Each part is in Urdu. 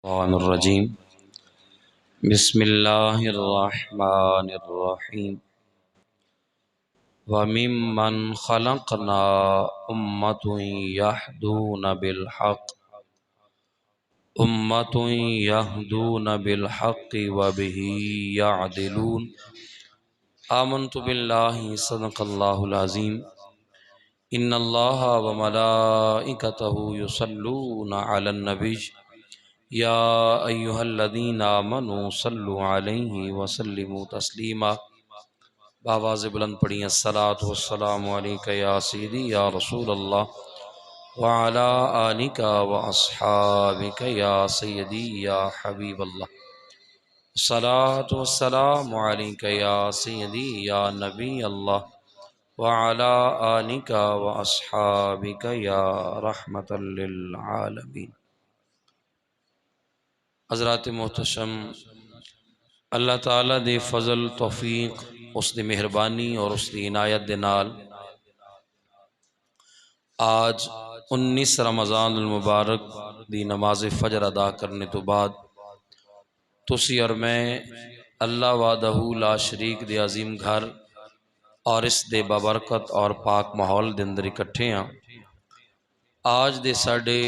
الشیطان الرجیم بسم اللہ الرحمن الرحیم وَمِمَّنْ خَلَقْنَا أُمَّةٌ يَهْدُونَ بِالْحَقِّ وَبِهِ يَعْدِلُونَ آمنت باللہ صدق اللہ العظیم ان اللہ وملائکتہ یصلون علی النبی یا ایہا الذین آمنوا صلوا علیہ وسلموا تسلیما۔ بآواز بلند پڑھیں الصلاۃ والسلام علیک یا سیدی یا رسول اللہ وعلی آلک واصحابک یا سیدی یا حبیب اللہ۔ الصلاۃ والسلام علیک یا سیدی یا نبی اللہ وعلی آلک واصحابک یا رحمۃ للعالمین۔ حضرات محتشم، اللہ تعالیٰ دے فضل توفیق، اس دی مہربانی اور اس دی عنایت دے نال آج 19 رمضان المبارک دی نماز فجر ادا کرنے تو بعد تسی اور میں اللہ وحدہ لا شریک دے عظیم گھر اور اس دے بابرکت اور پاک ماحول دے اندر اکٹھے ہیں۔ آج دے ساڈے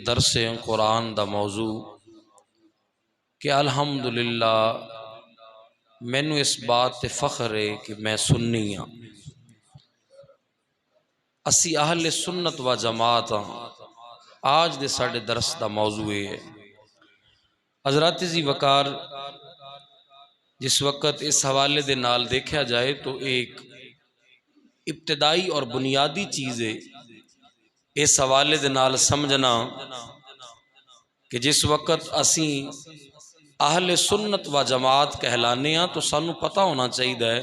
درس قرآن دا موضوع کہ الحمدللہ مینوں اس بات تے فخر ہے کہ میں سنی ہاں، اسی اہل سنت و جماعت ہاں۔ آج دے ساڈے درس دا موضوع ہے حضرات زی وقار، جس وقت اس حوالے دے نال دیکھا جائے تو ایک ابتدائی اور بنیادی چیز ہے اس حوالے دے نال سمجھنا کہ جس وقت اسی اہل سنت و جماعت کہلانے ہاں تو سانو پتہ ہونا چاہیے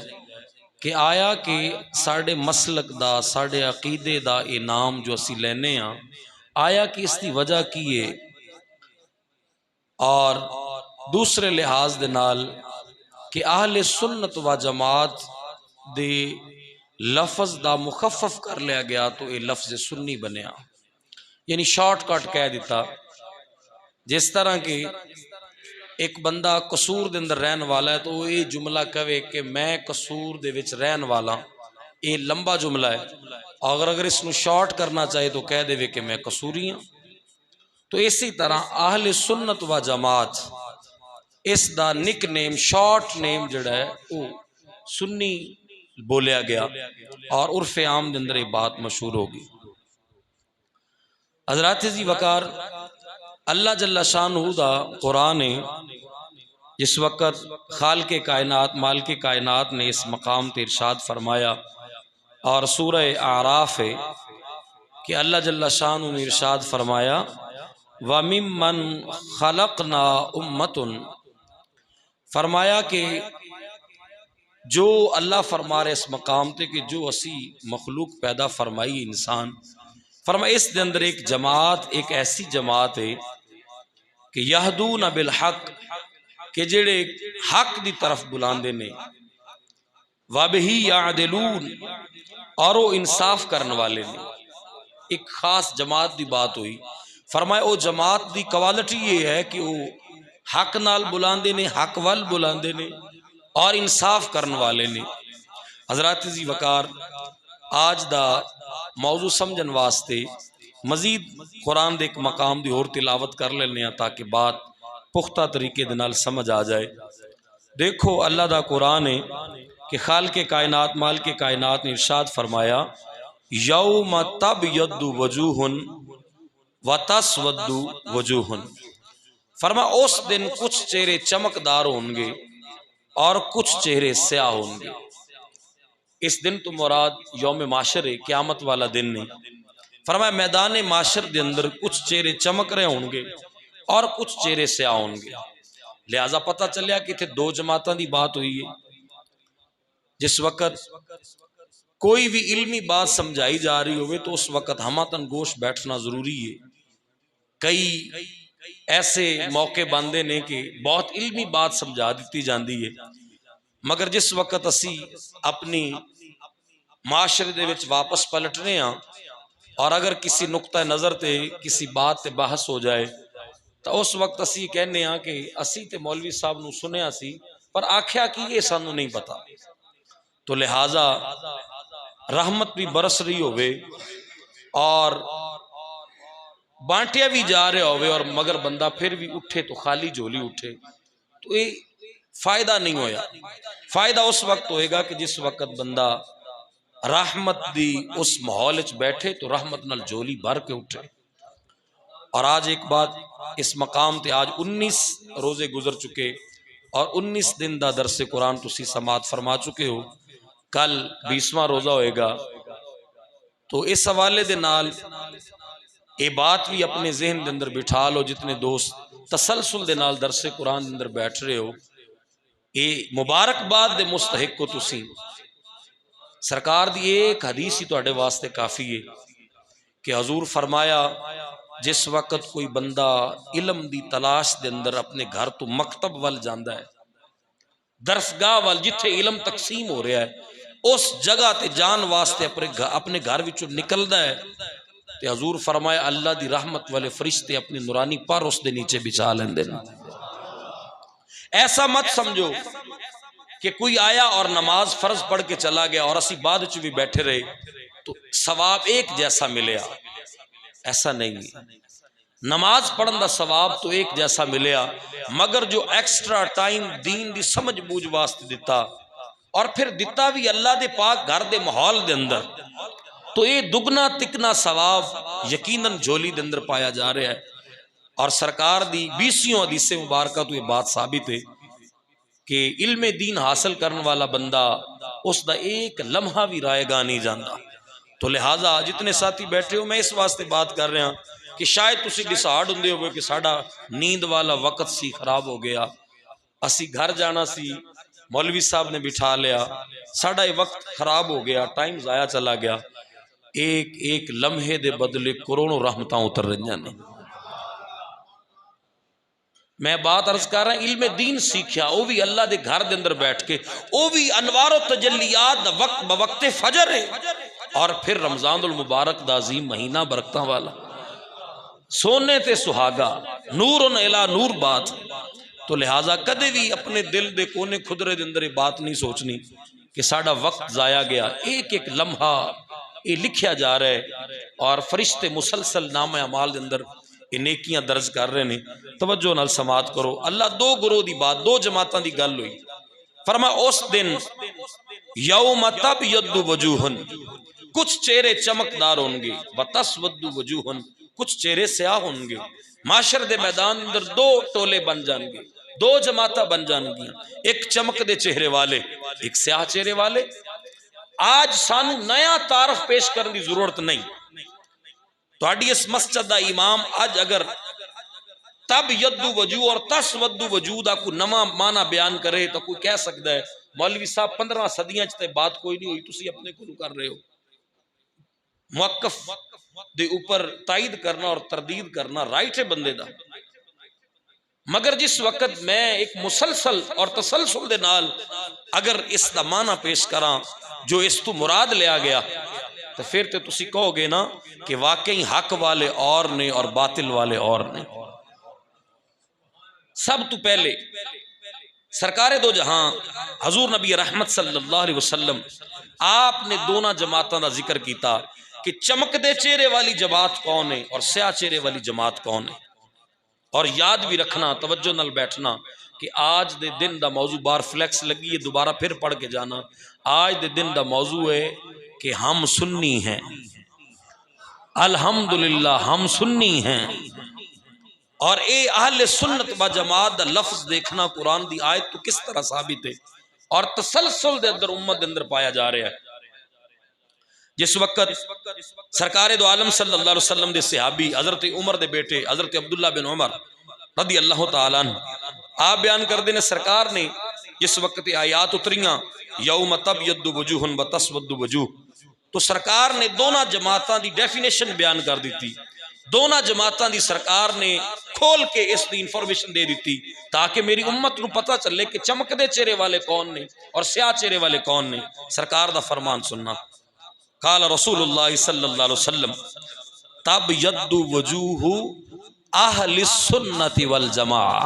کہ آیا کہ ساڑے مسلک دا ساڑے عقیدے دا اے نام جو اسی لینے ہاں آیا کہ اس دی وجہ کی ہے، اور دوسرے لحاظ دے نال کہ اہل سنت و جماعت دے لفظ دا مخفف کر لیا گیا تو اے لفظ سنی بنیا، یعنی شارٹ کٹ کہہ دیتا۔ جس طرح کہ ایک بندہ قصور دے اندر رہن والا ہے تو وہ یہ جملہ کہے کہ میں قصور دے وچ رہن والا، یہ لمبا جملہ ہے، اور اگر اس نو شارٹ کرنا چاہے تو کہہ دے کہ میں قصوری ہوں۔ تو اسی طرح اہل سنت و جماعت اس دا نک نیم، شارٹ نیم جڑا ہے وہ سنی بولیا گیا، اور عرف عام دے اندر یہ بات مشہور ہوگی۔ حضرات زی وقار، اللہ جل شانہ دا قرآن جس وقت خالق کائنات مالک کائنات نے اس مقام تے ارشاد فرمایا، اور سورہ اعراف ہے کہ اللہ جل شانہ نے ارشاد فرمایا وَمِمَّنْ خَلَقْنَا أُمَّةٌ، فرمایا کہ جو اللہ فرما رہے اس مقام تے کہ جو اسی مخلوق پیدا فرمائی انسان، فرمایا اس دے اندر ایک جماعت، ایک ایسی جماعت ہے کہ یہدون بالحق، کہ جڑے حق دی طرف بلاندے نے، وَبِهِ يَعْدِلُونَ، اور وہ انصاف کرن والے نے۔ ایک خاص جماعت دی بات ہوئی، فرمایا وہ جماعت دی کوالٹی یہ ہے کہ وہ حق نال بلاندے نے، حق وال بلاندے نے، اور انصاف کرن والے نے۔ حضرات زی وقار، آج دا موضوع سمجھن واسطے مزید قرآن دے ایک مقام دی اور تلاوت کر لینے ہیں تاکہ بات پختہ طریقے دے نال سمجھ آ جائے۔ دیکھو اللہ دا قرآن ہے کہ خالق کائنات مالک کائنات نے ارشاد فرمایا یوم تبیض وجوہ وتسود وجوہ، فرمایا اس دن کچھ چہرے چمکدار ہوں گے اور کچھ چہرے سیاہ ہوں گے۔ اس دن تو مراد یوم معاشر ہے، قیامت والا دن نہیں۔ فرمایا میدان معاشر دے اندر کچھ چہرے چمک رہے ہوں گے اور کچھ چہرے سیاہ ہوں گے۔ لہذا پتہ چلیا کہ تھے دو جماعتاں دی بات ہوئی ہے۔ جس وقت کوئی بھی علمی بات سمجھائی جا رہی ہوئے تو اس وقت ہماتن گوش بیٹھنا ضروری ہے۔ کئی ایسے موقع بندے نے کہ بہت علمی بات سمجھا دیتی جاندی ہے، مگر جس وقت اسی اپنی معاشرے دے وچ واپس پلٹنے ہاں اور اگر کسی نقطہ نظر تے کسی بات تے بحث ہو جائے تو اس وقت اسی کہنے ہاں کہ اسی تے مولوی صاحب نو سنیا سی پر آکھیا کی یہ سانو نہیں پتا، تو لہذا رحمت بھی برس رہی ہوئے اور بانٹیا بھی جا رہے ہوئے اور مگر بندہ پھر بھی اٹھے تو خالی جھولی اٹھے تو یہ فائدہ نہیں ہویا۔ فائدہ اس وقت ہوئے گا کہ جس وقت بندہ رحمت دی اس ماحول وچ بیٹھے تو رحمت نال جھولی بھر کے اٹھے۔ اور آج ایک بات اس مقام تے آج 19 روزے گزر چکے اور 19 دن دا درس قرآن تسی سماعت فرما چکے ہو، کل 20واں روزہ ہوئے گا، تو اس حوالے دے نال اے بات بھی اپنے ذہن دے اندر بٹھا لو، جتنے دوست تسلسل دے نال درس قرآن دے اندر بیٹھ رہے ہو، اے مبارکباد دے مستحق کو تسی۔ سرکار دی ایک حدیث ہی تواڈے واسطے کافی ہے کہ حضور فرمایا جس وقت کوئی بندہ علم دی تلاش دے اندر اپنے گھر تو مکتب وال جاندا ہے، درسگاہ وال جتھے علم تقسیم ہو رہا ہے، اس جگہ تے جان واسطے اپنے گھر وچوں نکلدا ہے تے حضور فرمایا اللہ دی رحمت والے فرشتے اپنی نورانی پر اس دے نیچے بچھا لیندے نے۔ ایسا مت سمجھو کہ کوئی آیا اور نماز فرض پڑھ کے چلا گیا اور اسی بعد وچ بھی بیٹھے رہے تو ثواب ایک جیسا ملیا، ایسا نہیں ہے۔ نماز پڑھن دا ثواب تو ایک جیسا ملیا، مگر جو ایکسٹرا ٹائم دین دی سمجھ بوجھ واسطے دیتا اور پھر دیتا بھی اللہ دے پاک گھر دے ماحول دے اندر، تو یہ دگنا تکنا ثواب یقیناً جھولی دے اندر پایا جا رہا ہے۔ اور سرکار دی 20 حدیث مبارکہ تو یہ بات ثابت ہے کہ علم دین حاصل کرنے والا بندہ اس دا ایک لمحہ بھی رائے گا نہیں جاندا۔ تو لہٰذا جتنے ساتھی بیٹھے ہو میں اس واسطے بات کر رہا کہ شاید تسی ڈسہارڈ ہوندے ہوئے کہ ساڈا نیند والا وقت سی خراب ہو گیا، اسی گھر جانا سی، مولوی صاحب نے بٹھا لیا، ساڈا یہ وقت خراب ہو گیا، ٹائم ضائع چلا گیا۔ ایک ایک لمحے دے بدلے کروڑوں رحمتاں اتر رہی ہیں۔ میں بات عرض کر رہا ہوں علم دین سیکھیا وہ بھی اللہ دے گھر دے اندر بیٹھ کے، وہ بھی انوار و تجلیات دا وقت بوقت فجر ہے، اور پھر رمضان المبارک دا عظیم مہینہ برکتاں والا، سونے تے سہاگا، نور الا نور بات۔ تو لہٰذا کدے بھی اپنے دل دے کونے خدرے دے اندر یہ بات نہیں سوچنی کہ ساڈا وقت ضائع گیا۔ ایک ایک لمحہ یہ لکھیا جا رہا ہے اور فرشتے مسلسل نام اعمال دے اندر یہ نیکیاں درج کر رہے ہیں۔ توجہ نال سماعت کرو، اللہ دو گروہ دی بات، دو جماعتاں دی گل ہوئی، فرما اس دن یوم تبیض وجوہ، کچھ چہرے چمکدار ہوں گے، وتسود وجوہ، کچھ چہرے سیاہ ہوں گے۔ معاشر دے میدان اندر دو ٹولے بن جان گے، دو جماعتاں بن جان گیا، ایک چمک دے چہرے والے، ایک سیاہ چہرے والے۔ آج سانو نیا تعارف پیش کرنے کی ضرورت نہیں، تہاڈی اس مسجد دا امام آج اگر تب یدو وجوہ اور تسود وجوہ دا کوئی نواں معنی بیان کرے تو کوئی کہہ سکتا ہے مولوی صاحب 15 صدیاں چتے بات کوئی نہیں ہوئی، تسی اپنے کو کر رہے ہو۔ موقف دے اوپر تائید کرنا اور تردید کرنا رائٹ ہے بندے دا، مگر جس وقت میں ایک مسلسل اور تسلسل دے نال اگر اس دا معنی پیش کراں جو اس تو مراد لیا گیا تو پھر تے تسی کہو گے نا کہ واقعی حق والے اور نے اور باطل والے اور نے۔ سب تو پہلے سرکار دو جہاں حضور نبی رحمت صلی اللہ علیہ وسلم آپ نے دونوں جماعتوں کا ذکر کیتا کہ چمک دے چہرے والی جماعت کون ہے اور سیاہ چہرے والی جماعت کون ہے۔ اور یاد بھی رکھنا، توجہ نال بیٹھنا کہ آج دے دن دا موضوع بار فلیکس لگی ہے، دوبارہ پھر پڑھ کے جانا، آج دے دن دا موضوع ہے کہ ہم سنی ہیں، الحمدللہ ہم سنی ہیں۔ اور اے اہل سنت و جماعت دا لفظ دیکھنا قرآن دی آیت تو کس طرح ثابت ہے اور تسلسل دے اندر امت دے اندر پایا جا رہا ہے۔ جس وقت سرکار دو عالم صلی اللہ علیہ وسلم دے صحابی حضرت عمر دے بیٹے حضرت عبداللہ بن عمر رضی اللہ تعالیٰ عنہ آپ بیان کر دینے، سرکار نے جس وقت آیات اتریاں یوم تبیض وجوہ و تسود وجوہ، تو سرکار نے دونوں جماعتاں دی ڈیفینیشن بیان کر دیتی، دونوں جماعتاں دی سرکار نے کھول کے اس دی انفارمیشن دے دیتی تاکہ میری امت نو پتہ چلے کہ چمک دے چہرے والے کون نے اور سیاہ چہرے والے کون نے۔ سرکار دا فرمان سننا، قال رسول اللہ صلی اللہ علیہ وسلم تبیض وجوہ اہل السنت والجماع.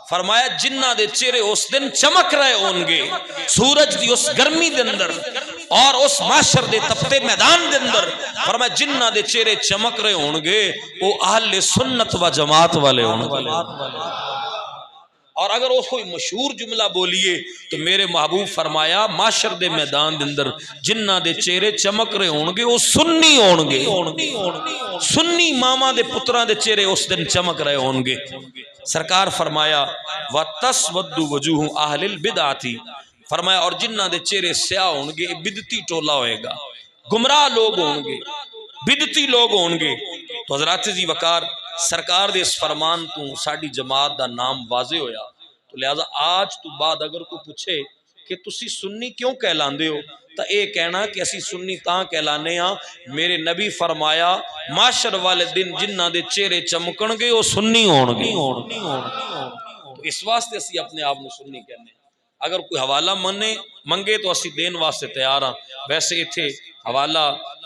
فرمایا جنہ دے چہرے اس دن چمک رہے ہونگے سورج دی اس گرمی دے اندر اور اس معاشر دے تپتے میدان دے اندر. فرمایا جنہ دے چہرے چمک رہے ہونگے وہ اہل سنت و جماعت والے ہونگے. اور اگر وہ کوئی مشہور جملہ بولیے تو میرے محبوب فرمایا معاشر دے میدان دے اندر جنہ دے چہرے چمک رہے ہونگے وہ سنی ہونگے. سنی ماما دے پتران دے چہرے اس دن چمک رہے ہونگے. سرکار فرمایا وَتَسْوَدُّ وَجُوهُ أَهْلِ الْبِدْعَةِ. فرمایا اور جنہ دے چہرے سیاہ ہونگے بدعتی ٹولا ہوئے گا, گمراہ لوگ ہونگے, بدعتی لوگ ہونگے. تو حضرات جی وقار سرکار دے اس فرمان تو ساڑی جماعت دا نام واضح ہویا. تو لہذا آج تو بعد اگر کوئی پوچھے کہ تسی سنی کیوں کہلاندے ہو تو اے کہنا کہ اسی سنی تاں کہلانے ہاں میرے نبی فرمایا معاشر والے دن جنہ دے چہرے چمکن گے وہ سنی ہون گے. تو اس واسطے اسی اپنے آپ میں سنی کہنے. اگر کوئی حوالہ منگے تو اسی دین واسطے تیار ہاں. ویسے اتھے حوالہ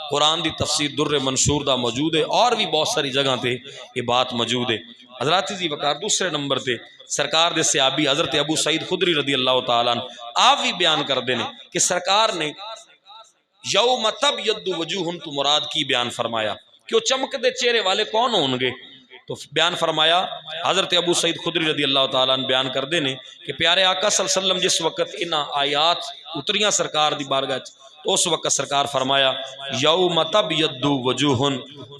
قرآن دی تفسیر در منشور دا موجود ہے اور بھی بہت ساری جگہ تے یہ بات موجود ہے. حضرات جی وقار دوسرے نمبر تے سرکار دے صحابی حضرت ابو سعید خدری رضی اللہ تعالیٰ عنہ آپ بھی بیان کر دینے کہ سرکار نے یوم تبیض وجوہ تو مراد کی بیان فرمایا کہ وہ چمک دے چہرے والے کون ہونگے. تو بیان فرمایا حضرت ابو سعید خدری رضی اللہ تعالیٰ عنہ بیان کر دینے کہ پیارے آقا صلی اللہ علیہ وسلم جس وقت انہا آیات اتریاں سرکار دی بارگاہ تو اس وقت سرکار فرمایا یوم تبیض وجوہ.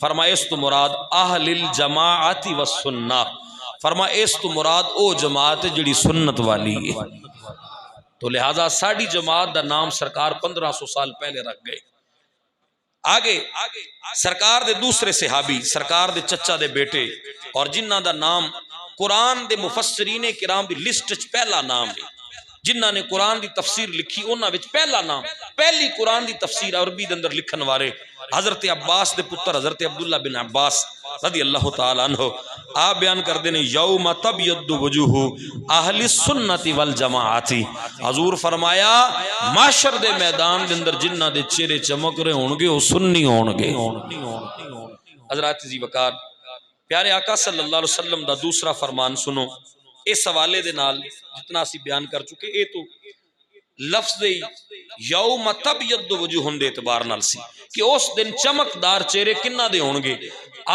فرمایا اس تو مراد اہل الجماعت والسنہ. فرمایا اس تو مراد او جماعت جڑی سنت والی ہے. تو لہذا ساڑی جماعت دا نام سرکار 1500 سال پہلے رکھ گئے. آگے سرکار دے دوسرے صحابی سرکار دے چچا دے بیٹے اور جنہ دا نام قرآن دے مفسرین کرام دی لسٹ پہلا نام ہے. جنہ نے قرآن دی تفسیر لکھی انہاں وچ پہلا نام پہلی قرآن دی تفسیر عربی دے اندر لکھن وارے حضرت عباس دے پتر حضرت عبداللہ بن عباس رضی اللہ تعالیٰ عنہ آپ بیان کر دینے یوم تبیض وجوہ اہل السنت والجماعت. حضور فرمایا معاشر دے میدان دے اندر جنہ دے چہرے چمک رہے ہونگے وہ سنی ہونگے. حضرات جی وقار پیارے آقا صلی اللہ علیہ وسلم دا دوسرا فرمان سنو. اس حوالے دے نال جتنا سی بیان کر چکے اے تو لفظ یوم تبیض وجوہ دے اعتبار نال سی کہ اس دن چمکدار چہرے کنہ دے ہونگے.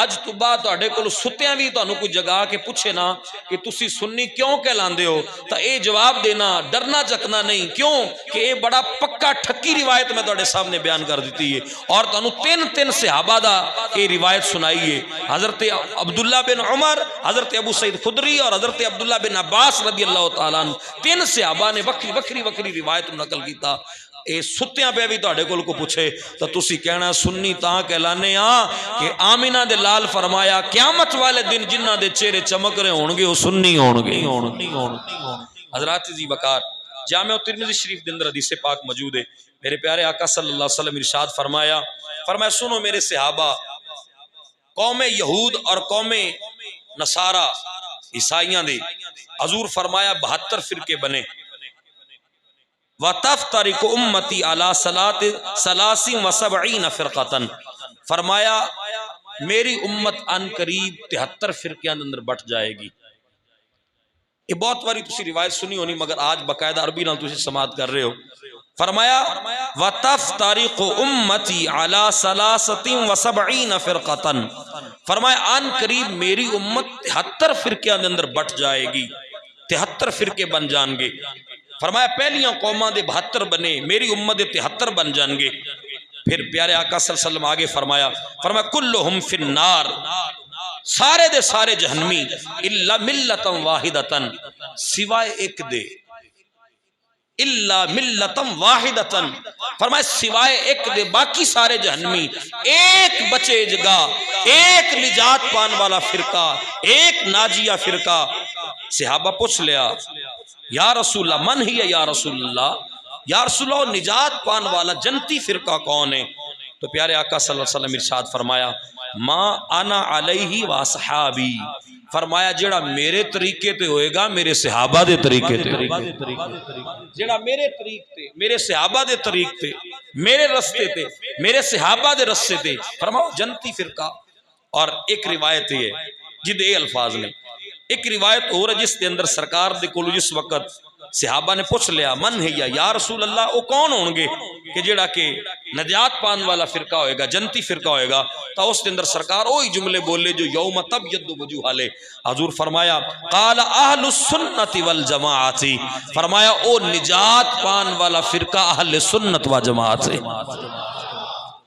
اج تو بعد تہاڈے کول ستیاں بھی تانوں کوئی جگا کے پوچھے نا کہ تسی سنی کیوں کہلاندے ہو تا اے جواب دینا ڈرنا چکنا نہیں. کیوں کہ اے بڑا پکا ٹھکی روایت میں تہاڈے سامنے بیان کر دیتی ہے اور تانوں تین صحابہ دا اے روایت سنائی ہے. حضرت عبداللہ بن عمر, حضرت ابو سعید خدری اور حضرت عبداللہ بن عباس رضی اللہ تعالیٰ عنہ تین صحابہ نے وکری روایت نقل کیتا. اے ستیاں پہ بھی تہاڈے کول کو پوچھے تو تسی کہنا سنی تاں کہلانے ہاں کہ آمینہ دے لال فرمایا قیامت والے دن جنہ دے چہرے چمک رہے ہونگے وہ سنی ہونگے. حضرات جی وقار جامع ترمذی شریف دے اندر حدیث پاک موجود ہے. میرے پیارے آقا صلی اللہ علیہ وسلم ارشاد فرمایا سنو میرے صحابہ قوم یہود اور قوم نصارہ عیسائیاں دے حضور فرمایا 72 فرقے بنے. وَتَفْتَرِقُ أُمَّتِي عَلَى 73 فرقتاً. فرمایا میری امت ان قریب 73 فرقیاں اندر بٹ جائے گی. یہ بہت باری تسی روایت سنی ہونی مگر آج باقاعدہ عربی نال تسی سماعت کر رہے ہو. فرمایا وَتَفْتَرِقُ أُمَّتِي عَلَى 73 فرقتاً. فرمایا ان قریب میری امت 73 فرقیاں اندر بٹ جائے گی, 73 فرقے بن جان گے. فرمایا پہلیاں قوماں دے 72 بنے میری امت دے 73 بن جان گے. پھر پیارے آقا صلی اللہ علیہ وسلم آگے فرمایا کلہم فی النار, سارے دے سارے جہنمی الا ملتا واحدتا سوائے ایک دے, الا ملتا واحدتا فرمایا سوائے ایک دے باقی سارے جہنمی. ایک بچے جگہ, ایک نجات پان والا فرقہ, ایک ناجیہ فرقہ. صحابہ پوچھ لیا یا رسول اللہ من ہی ہے یا رسول اللہ, یا رسول اللہ نجات پان والا جنتی فرقہ کون ہے؟ تو پیارے آقا صلی اللہ علیہ وسلم ارشاد فرمایا ما انا علیہ واصحابی. فرمایا جڑا میرے طریقے تے ہوئے گا میرے صحابہ دے طریقے تے, جڑا میرے طریق تے میرے صحابہ دے طریق تے میرے رستے تے میرے صحابہ دے رستے تے فرماؤ جنتی فرقہ. اور ایک روایت یہ جد اے الفاظ نے ایک روایت ہو رہا جس کے اندر سرکار دے کولو جس وقت صحابہ نے پوچھ لیا من ہے یا رسول اللہ او کون ہوں گے کہ جڑا کہ نجات پان والا فرقہ ہوئے گا جنتی فرقہ ہوئے گا تو اس کے اندر سرکار وہی جملے بولے جو یوم تبیض وجوہ لے حضور فرمایا قال اہل السنت والجماعت فرمایا او نجات پان والا فرقہ اہل سنت و جماعت سے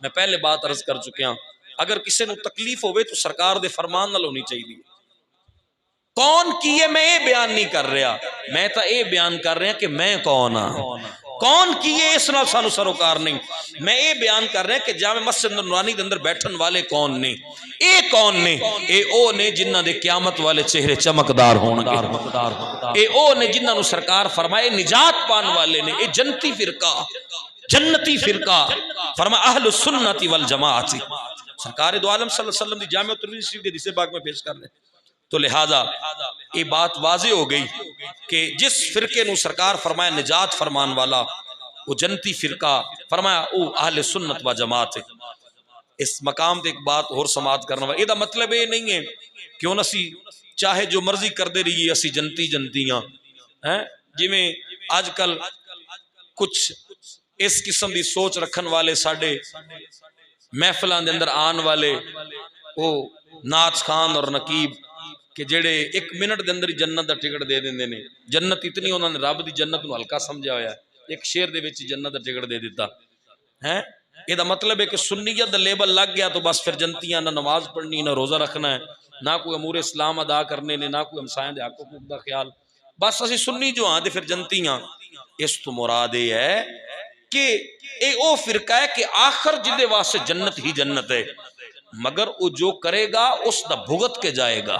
میں پہلے بات عرض کر چکے ہوں اگر کسی نو تکلیف ہوئے تو سرکار دے فرمان نال ہونی چاہیے کون کیے میں یہ بیان نہیں کر رہا میں تو یہ بیان کر رہا کہ میں کون ہاں کون کیے اس نال سانو سروکار نہیں میں یہ بیان کر رہا کہ جامع مسجد نورانی دے اندر بیٹھن والے کون نے اے کون نے اے او نے جنہ دے قیامت والے چہرے چمکدار ہون گے اے او نے جنہ نو سرکار فرمائے نجات پان والے نے اے جنتی فرقہ جنتی فرقہ فرما اہل السنت والجماعت سرکار دو عالم صلی اللہ علیہ وسلم دی جامع ترمذی شریف کے حدیث پاک میں پیش کر لیں تو لہذا یہ بات واضح ہو گئی کہ جس فرقے نو سرکار فرمایا نجات فرمان والا وہ جنتی فرقہ فرمایا او اہل سنت و جماعت ہے اس مقام تے ایک بات اور سماعت کرنا یہ دا مطلب یہ نہیں ہے کہ ان اسی چاہے جو مرضی کر دے رہی اسی جنتی جنتیاں جی میں آج کل کچھ اس قسم دی سوچ رکھن والے ساڑھے محفلان دے اندر آن والے وہ ناچ خان اور نقیب کہ جڑے ایک منٹ دے اندر جنت دا ٹکٹ دے دیندے نے جنت اتنی انہوں نے رب دی جنت نو ہلکا سمجھا ہویا ہے ایک شیر دے وچ جنت دا ٹکٹ دے دیتا ہے یہ دا مطلب ہے کہ سنیت دا لیبل لگ گیا تو بس پھر جنتیاں نہ نماز پڑھنی نہ روزہ رکھنا ہے نہ کوئی امور اسلام ادا کرنے نے نہ کوئی ہمسایاں دے حق حقوق دا خیال بس اسی سنی جو ہاں دے پھر جنتیاں اس تو مراد یہ ہے کہ اے او فرقہ ہے کہ آخر جدے واسطے جنت ہی جنت ہے مگر وہ جو کرے گا اس دا بھگت کے جائے گا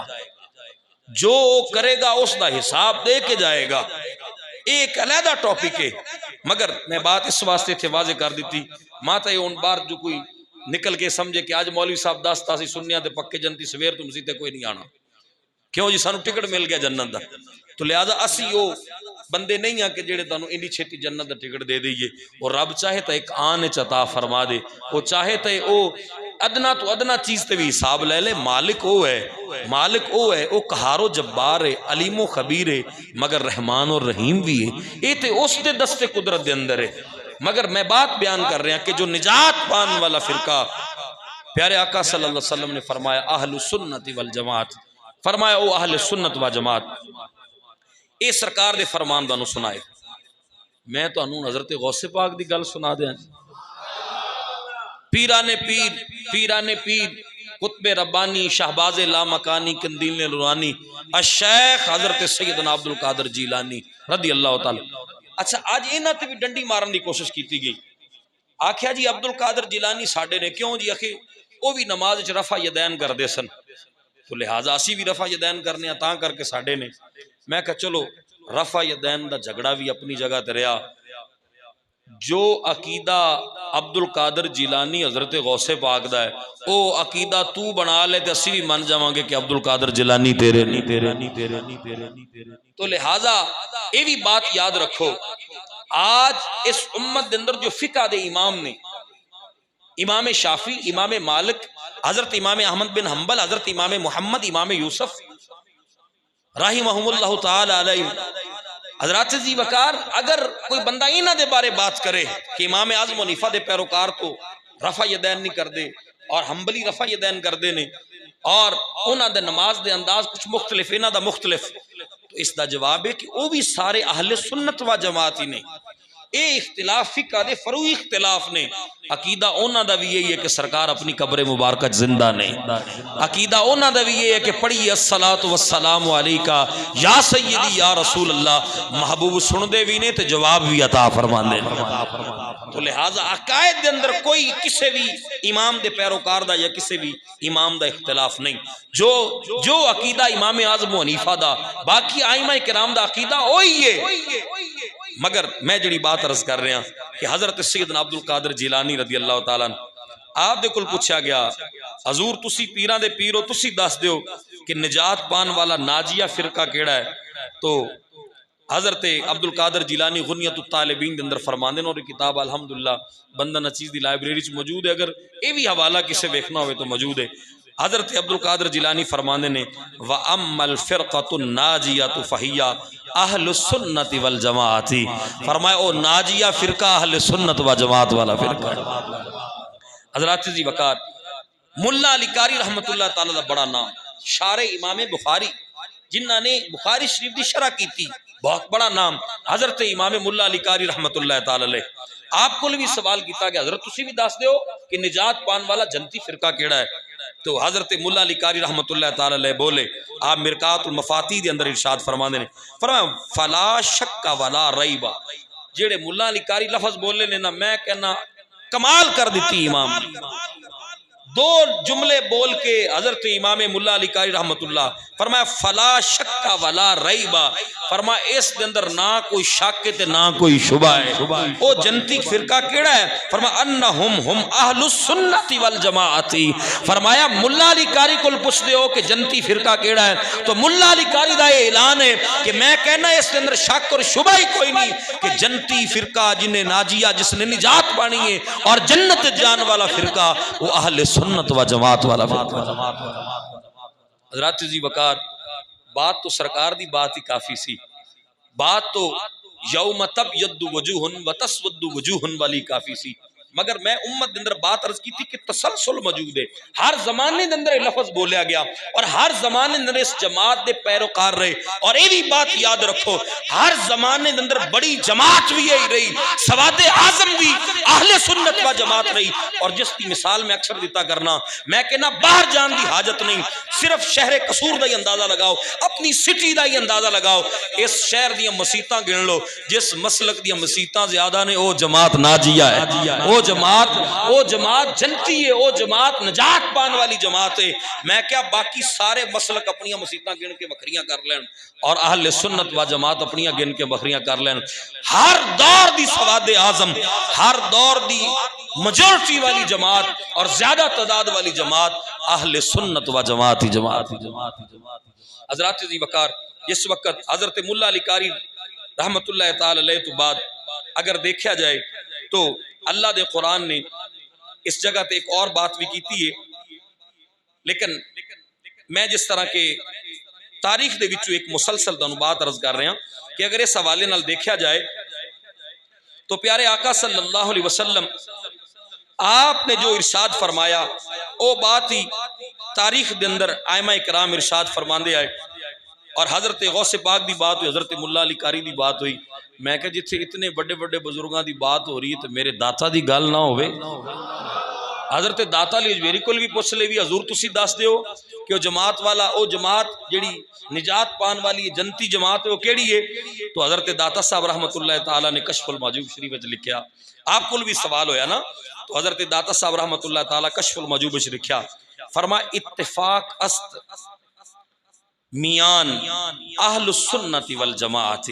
جو کرے گا اس دا حساب دے کے جائے گا ایک علیحدہ ٹاپک ہے مگر میں بات اس واسطے تھے واضح کر دیتی ماتا یہ ان بار جو کوئی نکل کے سمجھے کہ آج مولوی صاحب داستا سی سنیا تے پکے جنتی سویر تم سیتے کوئی نہیں آنا کیوں جی سانو ٹکٹ مل گیا جنت دا تو لہذا اسی وہ بندے نہیں ہیں کہ جڑے تانوں انہی چھتی جنت دا ٹکٹ دے دئیے اور رب چاہے تا ایک آن عطا فرما دے وہ چاہے تا او ادنا تو ادنا چیز تے بھی حساب لے لے مالک او ہے او قہار و جبار ہے علیم و خبیر ہے مگر رحمان اور رحیم بھی ہے اے تے اس دے دست قدرت دے اندر ہے مگر میں بات بیان کر رہے ہیں کہ جو نجات پان والا فرقہ پیارے آقا صلی اللہ علیہ وسلم نے فرمایا اہل سنت والجماعت فرمایا او اہل سنت و جماعت اے سرکار دے فرمان دانو سنائے میں تو انہوں حضرت غوث پاک دی گل سنا دیں پیران پیر قطب ربانی شہباز لامکانی قندیل نورانی الشیخ حضرت سیدنا عبدالقادر جیلانی رضی اللہ تعالی اچھا آج اینا تے بھی ڈنڈی مارن دی کوشش کیتی گئی آکھیا جی عبدالقادر جیلانی ساڑھے نے کیوں جی اکھے وہ بھی نماز اچھ رفع یدین کر دے سن تو لہٰذا اسی بھی رفع یدین کرنے تاں کر کے ساڑھے نے میں کہا چلو رفع یدین دا جھگڑا بھی اپنی جگہ تے رہا جو عقیدہ عبدالقادر جیلانی حضرت غوث پاک دا ہے او عقیدہ تو بنا لے تے اسی بھی من جاواں گے کہ عبدالقادر جیلانی تیرے تو لہٰذا یہ بھی بات یاد رکھو آج اس امت دے اندر جو فقہ دے امام نے امام شافعی امام مالک حضرت امام احمد بن حنبل حضرت امام محمد امام یوسف رحمہم اللہ تعالی علیہ حضرات جی وقار اگر کوئی بندہ انہاں دے بارے بات کرے کہ امام اعظم حنیفہ دے پیروکار تو رفع یدین نہیں کر دے اور حنبلی رفع یدین کر دے نے اور انہاں دے نماز دے انداز کچھ مختلف انہاں دا مختلف تو اس دا جواب ہے کہ وہ بھی سارے اہل سنت و جماعت ہی نے اے اختلاف فقہ دے فروعی اختلاف نے عقیدہ اونا دا بھی یہی ہے کہ سرکار اپنی قبر مبارکت زندہ نہیں عقیدہ اونا دا بھی یہ ہے کہ پڑھی الصلاۃ والسلام علیکہ یا سیدی یا رسول اللہ محبوب سن دے بھی نے تے جواب بھی عطا فرمان دے تو لہٰذا عقائد دے اندر کوئی کسی بھی امام دے پیروکار دا یا کسی بھی امام دا اختلاف نہیں جو عقیدہ امام اعظم حنیفہ دا باقی ائمہ کرام دا عقیدہ وہی ہے مگر میں جڑی بات عرض کر رہا کہ حضرت سیدنا عبدالقادر جیلانی رضی اللہ تعالیٰ آپ دے کل پوچھا گیا حضور تسی پیران دے پیرو تسی دس دیو کہ نجات پان والا ناجیہ فرقہ کیڑا ہے تو حضرت عبدالقادر جیلانی غنیت الطالبین دے اندر فرماندے اور کتاب الحمدللہ بندہ نچیز دی لائبریری چ موجود ہے اگر اے بھی حوالہ کسے ویکھنا ہوئے تو موجود ہے حضرت عبد القادر جیلانی فرمانے نے وَأَمَّا الْفِرْقَةُ النَّاجِيَةُ فَهِيَّ أَهْلُ السُّنَّةِ وَالْجَمَاعَةِ، فرمایا او ناجیہ فرقہ اہل سنت و جماعت والا فرقہ ہے۔ حضرات عزیز وقار، ملا علی قاری رحمت اللہ تعالیٰ دا بڑا نام، شارع امام بخاری جنہاں نے بخاری شریف دی شرح کی تھی، بہت بڑا نام حضرت امام ملا علی قاری رحمت اللہ تعالیٰ علیہ۔ آپ کو بھی سوال کیتا کہ حضرت تسی بھی دس دیو کہ نجات پان والا جنتی فرقہ کیڑا ہے؟ تو حضرت ملا علی قاری رحمت اللہ تعالیٰ علیہ بولے، آپ مرقات المفاتیح دے اندر ارشاد فرماندے نے، فرمایا فلا شک ولا ریب، جیڑے ملا علی قاری لفظ بولے نے نا، میں کہنا کمال کر دیتی امام نے۔ دو جملے بول کے حضرت امام ملا علی قاری رحمت اللہ فرمایا فلا شک ولا ریب، فرمایا اس دے اندر نہ کوئی شک تے نہ کوئی شبہ ہے۔ او جنتی فرقہ کیڑا ہے؟ فرمایا انہم ہم اہل السنت والجماعت، فرمایا ملا علی قاری کو پوچھ دیو کہ جنتی فرقہ کیڑا ہے تو ملا علی قاری دا یہ اعلان ہے کہ میں کہنا اس کے اندر شک اور شبہ ہی کوئی نہیں کہ جنتی فرقہ جنہیں ناجیہ جس نے نجات پانی ہے اور جنت جان والا فرقہ وہ اہل سنت و جماعت والا فرقہ۔ حضرات عزیز وقار، بات تو سرکار دی بات ہی کافی سی، بات تو یوم تبیض وجوہ و تسود وجوہ والی کافی سی، مگر میں امت دے اندر بات عرض کی تھی کہ تسلسل موجود ہے، ہر زمانے دے اندر لفظ بولیا گیا اور ہر زمانے دے اندر اس جماعت دے پیروکار رہے، اور یہ بھی بات یاد رکھو ہر زمانے دے اندر بڑی جماعت بھی یہی رہی، سواد اعظم بھی اہل سنت و جماعت رہی، اور جس کی مثال میں اکثر دیتا کرنا، میں کہنا باہر جان دی حاجت نہیں، صرف شہر قصور دا ہی اندازہ لگاؤ، اپنی سٹی دا ہی اندازہ لگاؤ، اس شہر دیاں مسیتاں گن لو، جس مسلک دیاں مسیتاں زیادہ نے او جماعت ناجیہ ہے، او جماعت جنتی ہے، او جماعت نجات پان والی جماعت ہے۔ میں کیا باقی سارے مسلک اپنی مسیتاں گن کے بکریاں کر لین اور اہل سنت و جماعت اپنی گن کے بکریاں کر لین، ہر دور دی سواد اعظم، ہر دور دی میجورٹی والی جماعت اور زیادہ تعداد والی جماعت اہل سنت و جماعت ہی جماعت۔ حضرات عزیز وقار، اس وقت حضرت ملا علی قاری رحمت اللہ تعالی علیہ تو بعد اگر دیکھا جائے تو اللہ دے قرآن نے اس جگہ تے ایک اور بات بھی کیتی ہے، لیکن میں جس طرح کے تاریخ دے وچوں ایک مسلسل دنوں بات عرض کر رہے ہیں کہ اگر اس حوالے نال دیکھا جائے تو پیارے آقا صلی اللہ علیہ وسلم آپ نے جو ارشاد فرمایا وہ بات ہی تاریخ دے اندر ائمہ کرام ارشاد فرماندے آئے، اور حضرت غوث پاک دی بات ہوئی، حضرت ملا علی قاری دی بات ہوئی، میں کہ جتھے اتنے بڑے بڑے بزرگاں دی بات ہو رہی ہے تو میرے داتا دی گل نہ ہوئے۔ حضرت داتا علی اجمیری کول بھی پوچھ لے بھی حضور تسی دس دیو کہ وہ جماعت والا او جماعت جڑی نجات پان والی جنتی جماعت ہے وہ کیڑی ہے؟ تو حضرت داتا صاحب رحمت اللہ تعالی نے کشف المحجوب شریف وچ لکھیا، آپ کول بھی سوال ہویا نا، تو حضرت داتا صاحب رحمت اللہ تعالی کشف المحجوب وچ لکھیا، فرما اتفاق است میان اہل السنت والجماعت،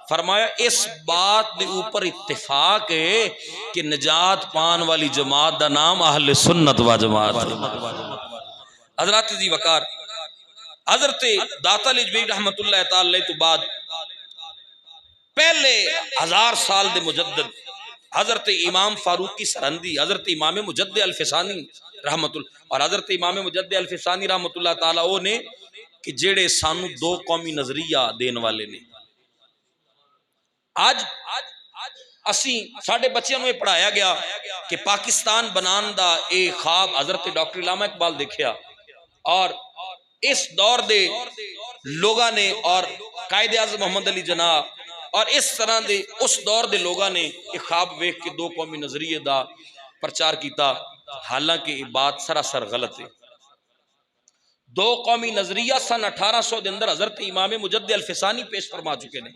فرمایا اس بات دے اوپر اتفاق ہے کہ نجات پان والی جماعت دا نام اہل سنت و جماعت۔ حضرات عزیز وقار، حضرت داتا علی اجمیری رحمت اللہ تعالی تو بعد پہلے 1000 سال دے مجدد حضرت امام فاروقی سرہندی، حضرت امام مجدد الفسانی رحمت اللہ، اور حضرت امام مجدد الفسانی رحمت اللہ تعالی وہ نے کہ جیڑے سانو دو قومی نظریہ دین والے نے۔ آج اسی ساڑھے بچیاں میں پڑھایا گیا کہ پاکستان بنان دا ایک خواب حضرت ڈاکٹر علامہ اقبال دیکھیا، اور اس دور دے لوگاں نے اور قائد اعظم محمد علی جناح اور اس طرح دے اس دور دے لوگاں نے ایک خواب ویکھ کے دو قومی نظریے دا پرچار کیتا، حالانکہ یہ بات سراسر غلط ہے۔ دو قومی نظریہ سن 1800 دے اندر حضرت امام مجدد الفسانی پیش فرما چکے نے،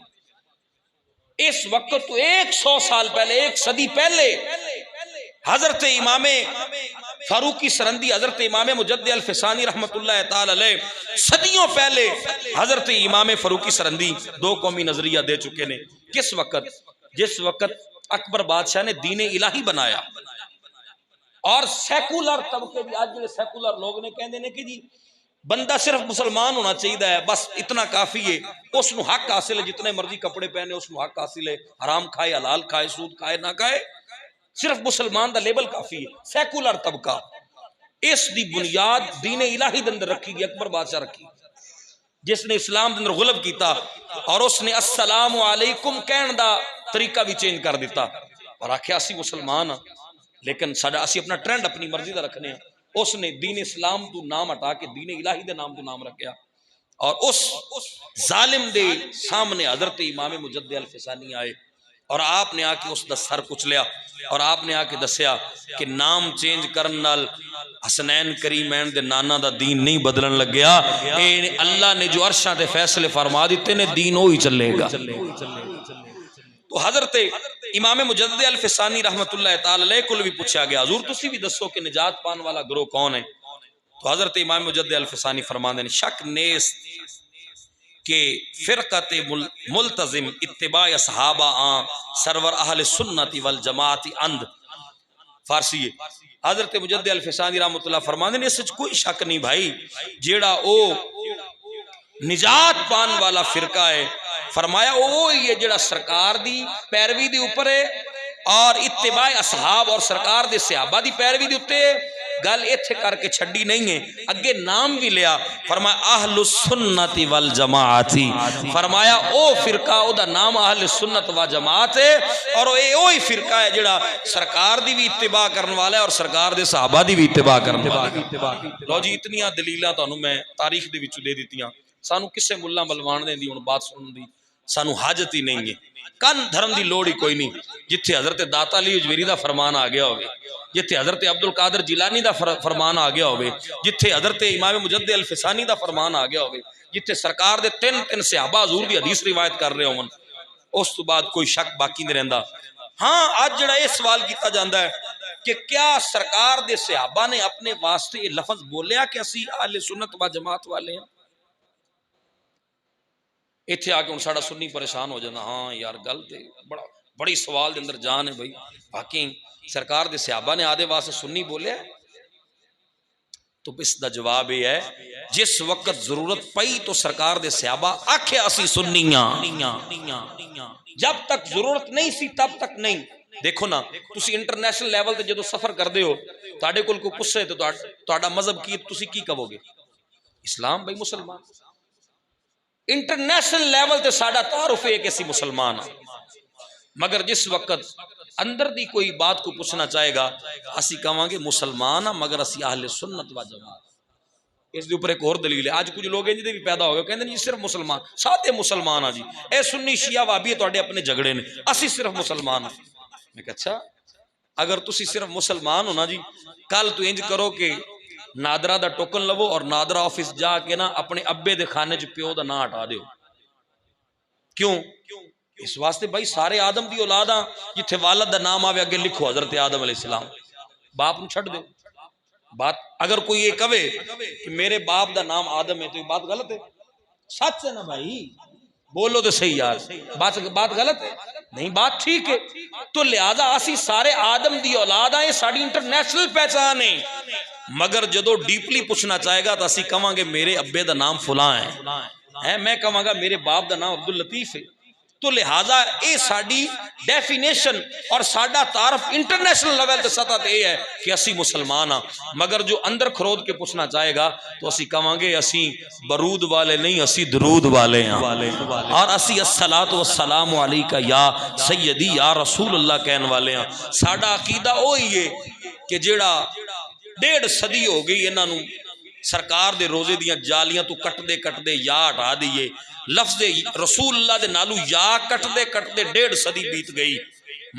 اس وقت تو 100 سال پہلے، 1 صدی پہلے حضرت امام فاروقی سرندی، حضرت امام مجدد الفسانی رحمت اللہ تعالی علیہ صدیوں پہلے حضرت امام فاروقی سرندی دو قومی نظریہ دے چکے نے۔ کس وقت؟ جس وقت اکبر بادشاہ نے دین الہی بنایا اور سیکولر طبقے بھی، آج جو سیکولر لوگ نے کہندے نے کہ جی بندہ صرف مسلمان ہونا چاہیے ہے، بس اتنا کافی ہے، اس نو حق حاصل ہے، جتنے مرضی کپڑے پہنے اس نو حق حاصل ہے، حرام کھائے حلال کھائے سود کھائے نہ کھائے، صرف مسلمان دا لیبل کافی ہے۔ سیکولر طبقہ اس دی بنیاد دین الہی دے اندر رکھی گئی، اکبر بادشاہ رکھی جس نے اسلام دے اندر غلب کیتا، اور اس نے السلام علیکم کہن دا طریقہ بھی چینج کر دیتا اور آکھیا اسی مسلمان ہاں لیکن ساڈا اسی اپنا ٹرینڈ اپنی مرضی دا رکھنے ہیں۔ اس نے دین اسلام تو نام ہٹا کے دین الہی دے نام تو نام رکھیا، اور اس ظالم دے سامنے حضرت امام مجدد الفسانی آئے اور آپ نے آ کے اس دا سر کچلیا، اور آپ نے آ کے دسیا کہ نام چینج کرن نال حسنین کریمین دے نانا دا دین نہیں بدلن لگیا، اے اللہ نے جو عرشاں تے فیصلے فرما دیتے نے دین وہی چلے گا۔ تو حضرت امام مجدد الفسانی رحمت اللہ تعالی علیہ کو بھی پوچھا گیا حضور تسی بھی دسو کہ نجات پان والا گروہ کون ہے؟ تو حضرت امام مجدد الفسانی فرماندے نے شک نیست کہ فرقت ملتزم اتباع صحابہ سرور اہل سنت والجماعت اند فارسی ہے۔ حضرت مجدد الفسانی رحمت اللہ فرماندے نے اس وچ کوئی شک نہیں بھائی، جیڑا او نجات پان والا فرقہ ہے فرمایا وہ یہ جڑا سرکار دی پیروی دی اوپر ہے اور اتباع اصحاب اور سرکار دے صحابہ دی پیروی دی اوتے گل ایتھے کر کے چھڈی نہیں ہے، اگے نام بھی لیا فرمایا اہل السنت والجماعت، فرمایا او فرقہ او دا نام اہل السنت والجماعت ہے اور وہی فرقہ ہے جڑا سرکار دی بھی اتباع کرنے والا ہے اور سرکار دے صحابہ دی بھی اتباع کرنے والا ہے۔ لو جی اتنیاں دلیلاں تانوں میں تاریخ دے وچ دے دتیاں، سانو کسے ملا ملوان دے دی ہن بات سنن دی سانو حاجت ہی نہیں ہے، کن دھرم دی لوڑ ہی کوئی نہیں، جتھے حضرت داتا علی اجمیری دا فرمان آ گیا ہوگی، جتھے حضرت عبد القادر جیلانی دا فرمان آ گیا ہوگی، جتھے حضرت امام مجدد الفسانی دا فرمان آ گیا ہوگی، جتھے سرکار دے تین صحابہ حضور دی حدیث روایت کر رہے ہون، اس تو بعد کوئی شک باقی نہیں رہندا۔ ہاں آج جڑا یہ سوال کیتا جاندا ہے کہ کیا سرکار دے صحابہ نے اپنے واسطے یہ لفظ بولیا کہ اسی اہل سنت و جماعت والے ہیں؟ ایتھے آ کے ہن ساڈا سنی پریشان ہو جانا، ہاں یار گل تے بڑی سوال دے اندر جان ہے بھائی، باقی سرکار دے صحابہ نے آدھے واسطے سنی بولیا ہے؟ تو اس دا جواب یہ ہے جس وقت ضرورت پئی تو سرکار دے صحابہ آکھے اسی سنیاں، جب تک ضرورت نہیں سی تب تک نہیں۔ دیکھو نا تسی انٹرنیشنل لیول تے جدو سفر کردے ہو تواڈے کول کوئی پوچھے تو تہاڈا مذہب کی تسی کی کہو گے؟ اسلام بھائی مسلمان۔ انٹرنیشنل لیول تے ساڈا تعارف ہے کہ اسی مسلمان ہیں، مگر جس وقت اندر دی کوئی بات کو پوچھنا چاہے گا اسی کہاں گے مسلمان ہیں مگر اسی اہل سنت و جماعت۔ اس دے اوپر ایک اور دلیل ہے، آج کچھ لوگ ہیں جدے بھی پیدا ہو گئے کہندے جی صرف مسلمان سادے مسلمان ہیں جی، اے سنی شیعہ وہابی تواڈے اپنے جھگڑے نے، اسی صرف مسلمان ہیں۔ میں کہا اچھا اگر تسی صرف مسلمان ہو نا جی، کل تو انج کرو کہ نادرہ دا ٹوکن لو اور نادرہ آفس جا کے نا اپنے ابے دے خانے چ پیو دا نا ہٹا دیو۔ کیوں؟ اس واسطے بھائی سارے آدم دی اولاد ہاں، جتھے والد دا نام آوے اگے لکھو حضرت آدم علیہ السلام، باپ نو چھڑ دو۔ بات اگر کوئی یہ کہے کہ میرے باپ دا نام آدم ہے تو یہ بات غلط ہے؟ سچ ہے نا بھائی، بولو تو صحیح یار، بات غلط ہے نہیں، بات ٹھیک ہے۔ تو لہذا اسی سارے آدم دی اولاد ہیں، ساری انٹرنیشنل پہچان ہے، مگر جدو ڈیپلی پوچھنا چاہے گا تو اسی کہاں گے میرے ابے دا نام فلاں ہے، میں کہاں گا میرے باپ دا نام عبداللطیف ہے۔ تو لہذا اے ساڈی ڈیفینیشن اور ساڈا تعارف انٹرنیشنل لیول تے سطح تے یہ ہے کہ اسی مسلمان ہاں، مگر جو اندر کھرود کے پوچھنا چاہے گا تو اسی کہاں گے اسی برود والے نہیں، اسی درود والے ہیں، اور اسی الصلاۃ والسلام علیکہ یا سیدی یا رسول اللہ کہنے والے ہیں۔ ساڈا عقیدہ وہی ہے کہ جیڑا 1.5 صدی ہو گئی انہاں نو سرکار دے روزے دیاں جالیاں تو کٹ دے یا ہٹا دیئے، لفظ رسول اللہ دے نالو یا کٹ دے 1.5 صدی بیت گئی،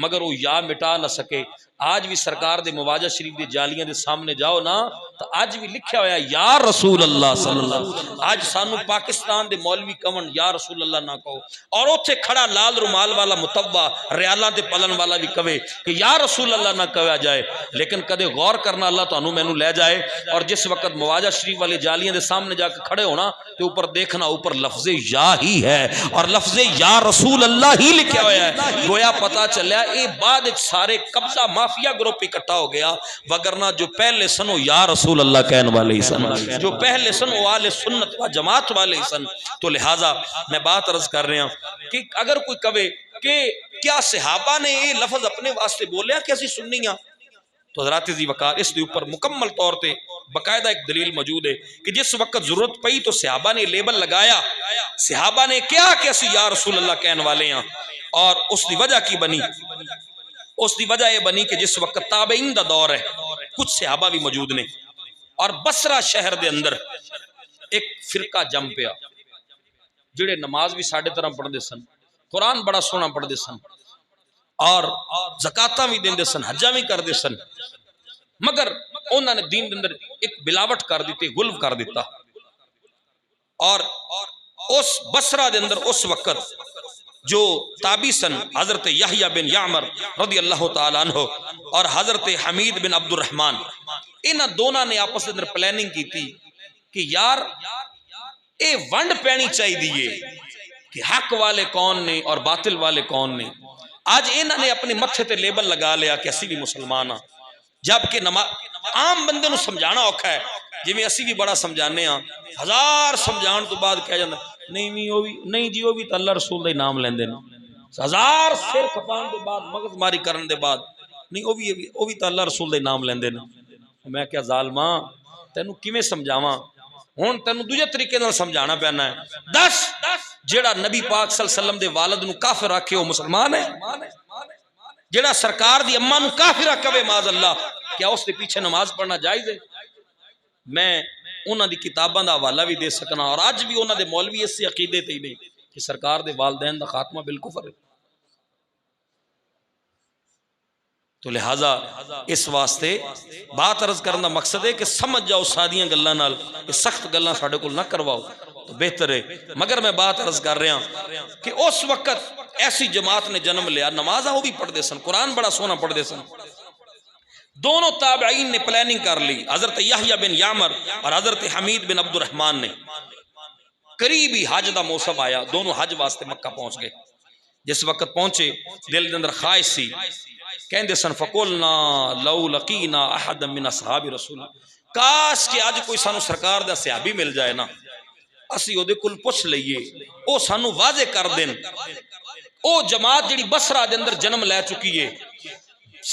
مگر وہ یا مٹا نہ سکے۔ آج بھی سرکار دے مواجہ شریف دے جالیاں دے سامنے جاؤ نا تو آج بھی لکھیا ہویا یا رسول اللہ صلی اللہ علیہ وسلم۔ آج سانو پاکستان دے مولوی کون یا رسول اللہ نہ کہو، اور اوتھے کھڑا لال رومال والا متوع ریالاں تے پلن والا بھی کہے کہ یا رسول اللہ نہ کہا جائے، لیکن کدے غور کرنا اللہ تانوں مینوں لے جائے اور جس وقت مواجہ شریف والے جالیاں دے سامنے جا کے کھڑے ہونا تو اوپر دیکھنا اوپر لفظ یا ہی ہے اور لفظ یا رسول اللہ ہی لکھیا ہویا ہے، گویا پتہ چلیا اے بعد سارے قبضہ مافیا گروپ اکٹھا ہو گیا، وگرنہ جو پہلے سن وہ یا رسول اللہ کہنے والے ہی سن، جو پہلے سن وہ اہل سنت و جماعت والے ہی سن۔ تو لہٰذا میں بات عرض کر رہے ہیں کہ اگر کوئی کہے کہ کیا صحابہ نے یہ لفظ اپنے واسطے بولیا کہ اسی سنی ہاں؟ تو حضرات ذی وقار اس دے اوپر مکمل طور تے باقاعدہ ایک دلیل موجود ہے کہ جس وقت ضرورت پئی تو صحابہ نے لیبل لگایا، صحابہ نے کیا کہ اسی یا رسول اللہ کہنے والے ہیں، اور اس دی وجہ کی بنی، اس دی وجہ یہ بنی کہ جس وقت تابعین دا دور ہے، کچھ صحابہ بھی موجود نے، اور بصرہ شہر دے اندر ایک فرقہ جم پیا جڑے نماز بھی ساڈے طرح پڑھتے سن، قرآن بڑا سونا پڑھتے سن، اور زکاتاں بھی دیندے سن، حجاں بھی کردے سن، مگر انہوں نے دین دے اندر ایک بلاوٹ کر دیتی، غلو کر دیتا. اور اس بصرہ دے اندر اس وقت جو تابی سن حضرت یحییٰ بن یعمر رضی اللہ تعالیٰ عنہ اور حضرت حمید بن عبد الرحمن، انہاں دونوں نے آپس اندر پلاننگ کی تھی کہ یار اے ونڈ پینی چاہیے دیئے کہ حق والے کون نے اور باطل والے کون نے. آج انہوں نے اپنے متھے تے لیبل لگا لیا کہ اسی بھی مسلمان ہاں، جبکہ عام بندے نو سمجھانا اوکھا ہے، جی میں اسی بھی بڑا سمجھانے ہاں، ہزار سمجھان تو بعد کہہ جاندہ نہیں جی وہ بھی تو اللہ رسول دے نام لیندے نا، ہزار سر کھپان دے بعد مغز ماری کرن دے بعد نہیں وہ بھی تو اللہ رسول دے نام لیندے نا. میں کیا ظالماں تینو کیویں سمجھاواں، ہن تینو دوجے طریقے نال سمجھانا پینا ہے. دس جیڑا نبی پاک صلی اللہ علیہ وسلم دے والد نو کافر آکھے وہ مسلمان ہے؟ جیڑا سرکار دی اماں نو کافر آکھے معاذ اللہ، کیا اس دے پیچھے نماز پڑھنا جائز ہے؟ میں انہاں دی کتاباں دا حوالہ بھی دے سکنا، اور آج بھی انہاں دے مولوی اس سے عقیدے تے ہی نہیں کہ سرکار دے والدین دا خاتمہ بالکفر ہے. تو لہذا اس واسطے بات عرض کرنا مقصد ہے کہ سمجھ جاؤ سادیاں گلاں نال، سخت گلاں ساڈے کول نہ کرواؤ تو بہتر ہے. مگر میں بات عرض کر رہا ہوں کہ اس وقت ایسی جماعت نے جنم لیا، نمازاں وہ بھی پڑھتے سن، قرآن بڑا سونا پڑھتے سن. دونوں تابعین نے پلاننگ کر لی، حضرت یحییٰ بن یعمر اور حضرت حمید بن عبد الرحمن نے. قریبی حج دا موسم آیا، دونوں حج واسطے مکہ پہنچ گئے. جس وقت پہنچے دل دے اندر خواہش سی، کہندے سن فقولنا لو لقینا احد من اصحاب رسول، کاش کہ اج کوئی سانو سرکار دا صحابی مل جائے نا، اسی او دے کول پوچھ لئیے، او سانو واضح کر دین. او جماعت جڑی بصرہ دے اندر جنم لے چکی ہے،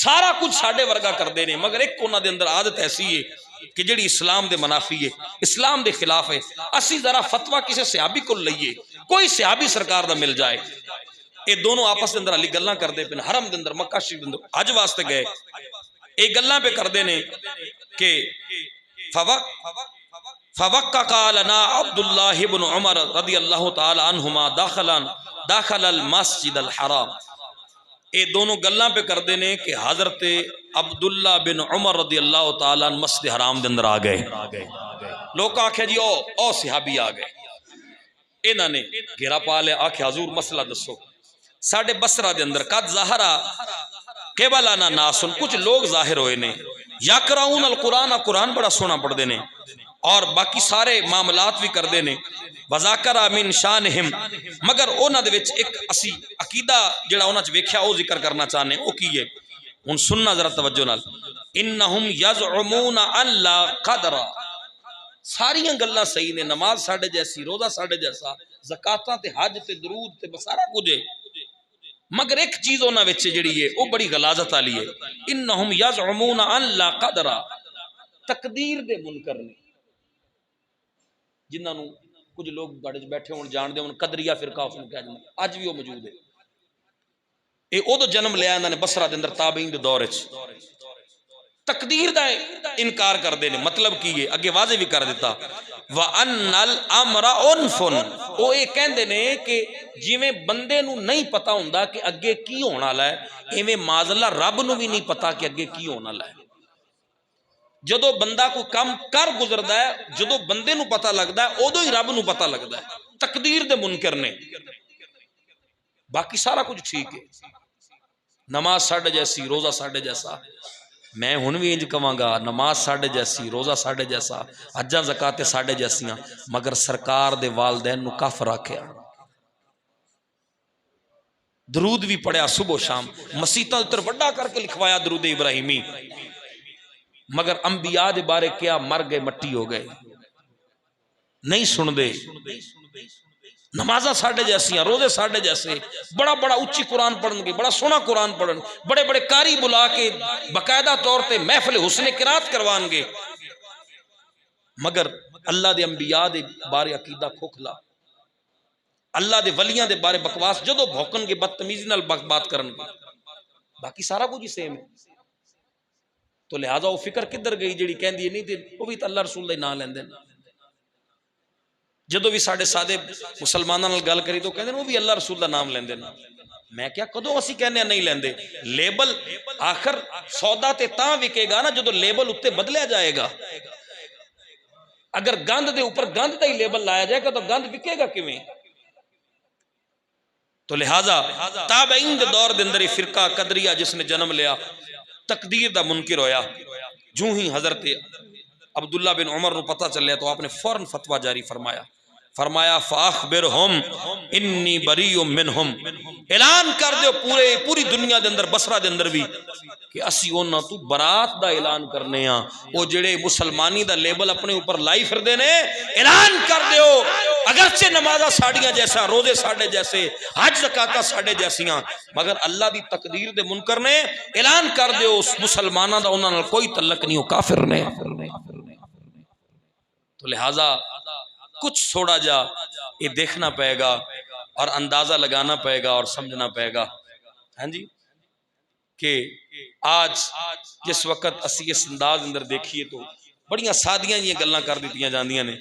سارا کچھ ساڈے ورگا کر دے نے، مگر ایک انہاں دے اندر عادت ایسی ہے کہ جڑی اسلام دے منافی ہے، اسلام دے خلاف ہے. اسی ذرا فتویٰ کسی صحابی کو لئیے، کوئی صحابی سرکار دا مل جائے. اے دونوں آپس دے اندر علی گلاں کردے پے، حرم دے اندر مکہ شریف دے اندر حج واسطے گئے. اے گلاں پہ کردے نے کہ فوقق لنا عبداللہ بن عمر رضی اللہ تعالی عنہما داخل المسجد الحرام. اے دونوں گلاں پہ کردے نے کہ حضرت عبداللہ بن عمر رضی اللہ تعالی عنہ مسجد حرام دے اندر آ گئے. لوگ آکھے جی او صحابی آ گئے. انہاں نے گھیرا پا لیا، آکھے حضور مسئلہ دسو. ساڑھے بصرہ دے اندر قد ظاہرہ قبلنا ناسن، کچھ لوگ ظاہر ہوئے نے، یقرؤون القرآن، قرآن بڑا سونا پڑھ دے نے، اور باقی سارے معاملات بھی کر دے نے. وذاکر من شانہم، مگر اونا دے وچ ایک اسی عقیدہ جڑا اونا چ ویکھیا او ذکر کرنا چاہنے، او کی ہے ہن سننا ذرا توجہ نال. انہم یزعمون ان لا قدر، ساریاں گلاں صحیح نے، نماز ساڈے جیسی، روزہ ساڈے جیسا، زکاتاں تے حج تے درود تے سارا کچھ ہے، مگر ایک چیز انہاں وچ جڑی ہے او بڑی غلاظت والی ہے. انہم یزعمون ان لا قدر، تقدیر دے منکر نے، جنہاں نو کچھ لوگ بڑے بیٹھے ہون جان دے ہون قدریہ فرقہ اس نے کہہ جانا، اج بھی وہ موجود ہے. اے او دو جنم لیا انہاں نے بصرہ دے اندر تابعین دے دور وچ، تقدیر دا انکار کر دے نے. مطلب کی ہے اگے واضح بھی کر دیتا، وَأَنَّ الْأَمْرَ أُنْفٌ، وہ یہ کہندے نے کہ جویں بندے نو نہیں پتا ہوندا کہ اگے کی ہونا والا ہے، ایویں معاذ اللہ رب نو بھی نہیں پتا کہ اگے کی ہونا والا ہے. جدو بندہ کو کام کر گزردا ہے، جدو بندے نو پتا لگدا ہے، اودو ہی رب نو پتا لگدا ہے. تقدیر دے منکر نے. باقی سارا کچھ ٹھیک ہے، نماز ساڈے جیسی، روزہ ساڈے جیسا. میں ہن بھی انج کہاں گا، نماز ساڈے جیسی، روزہ ساڈے جیسا، حجاں زکاتیں ساڈے جیسیاں، مگر سرکار دے والدین نو کافر آکھیا. درود بھی پڑھیا صبح و شام، مسیتاں اتر وڈا کر کے لکھوایا درود ابراہیمی، مگر انبیاء دے بارے کیا مر گئے، مٹی ہو گئے، نہیں سن دے. نمازاں ساڈے جیسیاں، روزے ساڈے جیسے، بڑا بڑا اچھی قرآن پڑھن گے، بڑا سونا قرآن پڑھن، بڑے بڑے قاری بلا کے باقاعدہ طور تے محفل حسن قرات کروان گے، مگر اللہ دے انبیاء دے بارے عقیدہ کھوکھلا، اللہ دے ولیاں دے بارے بکواس، جدو بھوکن گے بدتمیزی نال بات کرن گے، باقی سارا کچھ ہی سیم ہے۔ تو لہذا وہ فکر کدھر گئی جڑی کہندی نہیں تے وہ بھی تو اللہ رسول دا نام لیندے، جدو بھی ساڈے سادے مسلماناں نال گل کری تو کہندے وہ بھی اللہ رسول دا نام لیندے۔ میں کیا کدوں اسی کہنے نہیں لیندے؟ لیبل آخر سودا تے تاں وکے گا نا جدو لیبل اتنے بدلیا جائے گا۔ اگر گند دے اوپر گند دا ہی لیبل لایا جائے گا تو گند وکے گا کیویں؟ تو لہذا تابعین دے دور دے اندر فرقہ قدریہ جس نے جنم لیا، تقدیر دا منکر ہویا، جو ہی حضرت عبداللہ بن عمر نو پتہ چلیا تو آپ نے فوراً فتویٰ جاری فرمایا، فَأَخْبِرْهُمْ اِنِّي بَرِيٌّ مِّنْهُمْ، اعلان کر دیو پوری دنیا دے اندر، بصرہ دے اندر بھی، کہ اسی اونا تو برات دا اعلان کرنے ہاں، وہ جڑے مسلمانی دا لیبل اپنے اوپر لائی پھر دینے، اعلان کر دیو اگرچہ نمازہ ساڑیاں جیسا، روزے ساڑے جیسے، حج زکاتہ ساڑے جیسیاں، مگر اللہ دی تقدیر دے منکر نے اعلان کر دیو اس مسلمانہ دا انہاں نال کوئی تعلق نہیں ہو، کافر نے۔ تو لہذا کچھ تھوڑا جا یہ دیکھنا پائے گا اور اندازہ لگانا پائے گا اور سمجھنا پائے گا، ہاں جی، کہ آج جس وقت اسی اس انداز اندر دیکھیے تو بڑیاں سادیاں یہ گلاں کر دیتیاں جاندیاں نے،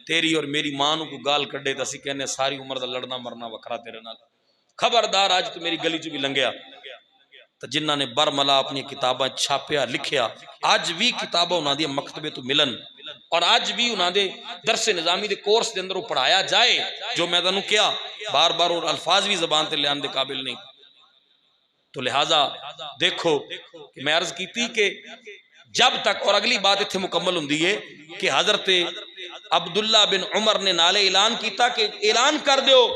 تیری اور میری ماں نو کو گال کڈے تو اسی کہنے ساری عمر دا لڑنا مرنا وکھرا تیرے نال، خبردار آج تو میری گلی چ بھی لنگیا۔ تو جنہاں نے برملا اپنی کتاباں چھاپیا لکھیا، آج بھی کتاباں انہاں دی مکتبے تو ملن، اور آج بھی انہاں دے درس نظامی دے کورس دے اندر وہ پڑھایا جائے، جو میں تانوں کیا بار بار اور الفاظ بھی زبان تے لیان دے قابل نہیں۔ تو لہذا دیکھو کہ میں عرض کی تھی کہ جب تک، اور اگلی بات اتھے مکمل ہوندی ہے کہ حضرت عبداللہ بن عمر نے نالے اعلان کیتا کہ اعلان کر دیو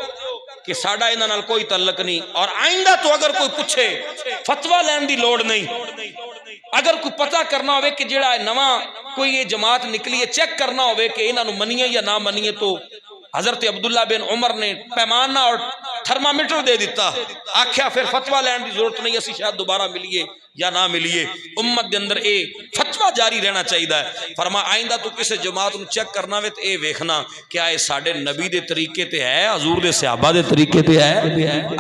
کہ ساڑا انہاں نال کوئی تعلق نہیں، اور آئندہ تو اگر کوئی پوچھے فتویٰ لین دی لوڑ نہیں، اگر کوئی پتہ کرنا ہوئے کہ جڑا ہے نواں کوئی یہ جماعت نکلی ہے چیک کرنا ہوئے کہ انہاں نو منیے یا نہ منیے، تو حضرت عبداللہ بن عمر نے پیمانہ اور تھرمامیٹر دے دیتا، آکھیا پھر فتویٰ لین دی ضرورت نہیں، اسی شاید دوبارہ ملیے یا نہ ملیے، امت دے اندر اے فتویٰ جاری رہنا چاہیے دا ہے۔ فرما آئندہ تو کسے جماعت نو چیک کرنا وے تو اے ویکھنا کیا اے ساڑے نبی دے طریقے تے ہے، حضور دے صحابہ دے طریقے تے ہے،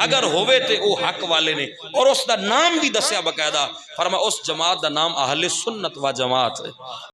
اگر ہوئے تے او حق والے نے، اور اس دا نام بھی دسیا باقاعدہ، فرما اس جماعت دا نام اہل سنت و جماعت ہے۔